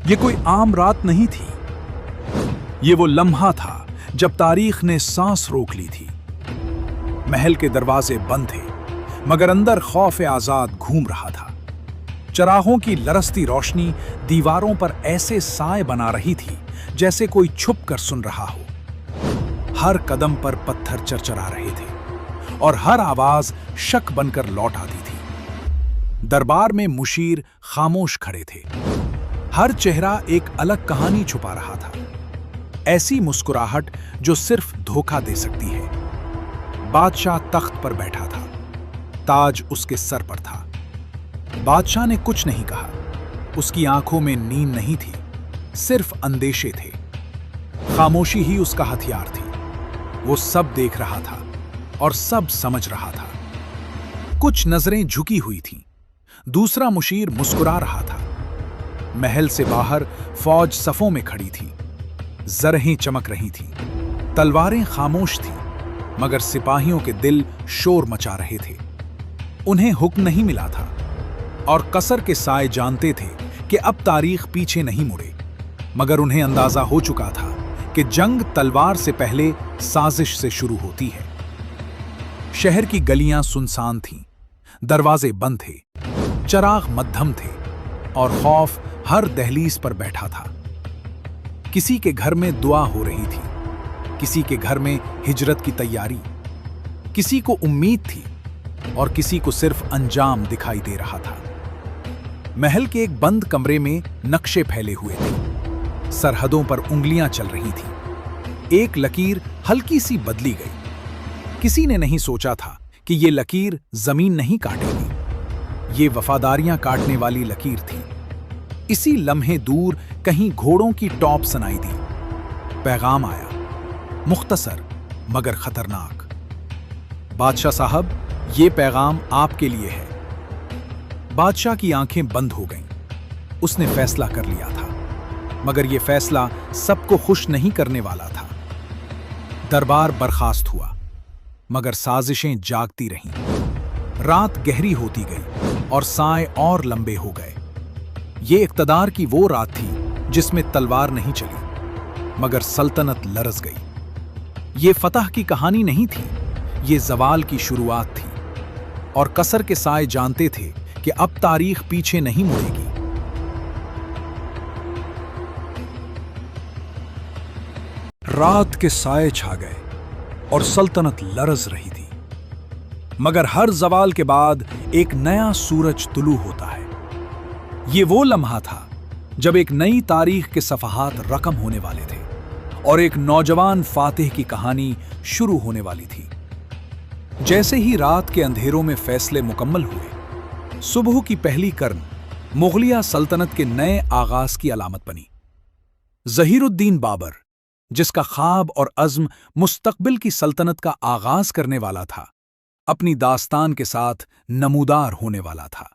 یہ کوئی عام رات نہیں تھی، یہ وہ لمحہ تھا جب تاریخ نے سانس روک لی تھی۔ محل کے دروازے بند تھے، مگر اندر خوف آزاد گھوم رہا تھا۔ چراغوں کی لرزتی روشنی دیواروں پر ایسے سائے بنا رہی تھی جیسے کوئی چھپ کر سن رہا ہو۔ ہر قدم پر پتھر چرچرا رہے تھے اور ہر آواز شک بن کر لوٹ آتی تھی۔ دربار میں مشیر خاموش کھڑے تھے، ہر چہرہ ایک الگ کہانی چھپا رہا تھا، ایسی مسکراہٹ جو صرف دھوکہ دے سکتی ہے۔ بادشاہ تخت پر بیٹھا تھا، تاج اس کے سر پر تھا۔ بادشاہ نے کچھ نہیں کہا، اس کی آنکھوں میں نیند نہیں تھی، صرف اندیشے تھے۔ خاموشی ہی اس کا ہتھیار تھی، وہ سب دیکھ رہا تھا اور سب سمجھ رہا تھا۔ کچھ نظریں جھکی ہوئی تھیں، دوسرا مشیر مسکرا رہا تھا۔ محل سے باہر فوج صفوں میں کھڑی تھی، زرہیں چمک رہی تھیں، تلواریں خاموش تھیں، مگر سپاہیوں کے دل شور مچا رہے تھے۔ انہیں حکم نہیں ملا تھا، اور قصر کے سائے جانتے تھے کہ اب تاریخ پیچھے نہیں مڑے، مگر انہیں اندازہ ہو چکا تھا کہ جنگ تلوار سے پہلے سازش سے شروع ہوتی ہے۔ شہر کی گلیاں سنسان تھیں، دروازے بند تھے، چراغ مدھم تھے، اور خوف ہر دہلیز پر بیٹھا تھا۔ کسی کے گھر میں دعا ہو رہی تھی، کسی کے گھر میں ہجرت کی تیاری، کسی کو امید تھی اور کسی کو صرف انجام دکھائی دے رہا تھا۔ محل کے ایک بند کمرے میں نقشے پھیلے ہوئے تھے، سرحدوں پر انگلیاں چل رہی تھیں۔ ایک لکیر ہلکی سی بدلی گئی، کسی نے نہیں سوچا تھا کہ یہ لکیر زمین نہیں کاٹے گی، یہ وفاداریاں کاٹنے والی لکیر تھی۔ اسی لمحے دور کہیں گھوڑوں کی ٹاپ سنائی دی، پیغام آیا، مختصر مگر خطرناک۔ بادشاہ صاحب، یہ پیغام آپ کے لیے ہے۔ بادشاہ کی آنکھیں بند ہو گئیں، اس نے فیصلہ کر لیا تھا، مگر یہ فیصلہ سب کو خوش نہیں کرنے والا تھا۔ دربار برخاست ہوا، مگر سازشیں جاگتی رہیں۔ رات گہری ہوتی گئی اور سائے اور لمبے ہو گئے۔ یہ اقتدار کی وہ رات تھی جس میں تلوار نہیں چلی، مگر سلطنت لرز گئی۔ یہ فتح کی کہانی نہیں تھی، یہ زوال کی شروعات تھی، اور قصر کے سائے جانتے تھے کہ اب تاریخ پیچھے نہیں مڑے گی۔ رات کے سائے چھا گئے اور سلطنت لرز رہی تھی، مگر ہر زوال کے بعد ایک نیا سورج طلوع ہوتا ہے۔ یہ وہ لمحہ تھا جب ایک نئی تاریخ کے صفحات رقم ہونے والے تھے اور ایک نوجوان فاتح کی کہانی شروع ہونے والی تھی۔ جیسے ہی رات کے اندھیروں میں فیصلے مکمل ہوئے، صبح کی پہلی کرن مغلیہ سلطنت کے نئے آغاز کی علامت بنی۔ ظہیر الدین بابر، جس کا خواب اور عزم مستقبل کی سلطنت کا آغاز کرنے والا تھا، اپنی داستان کے ساتھ نمودار ہونے والا تھا۔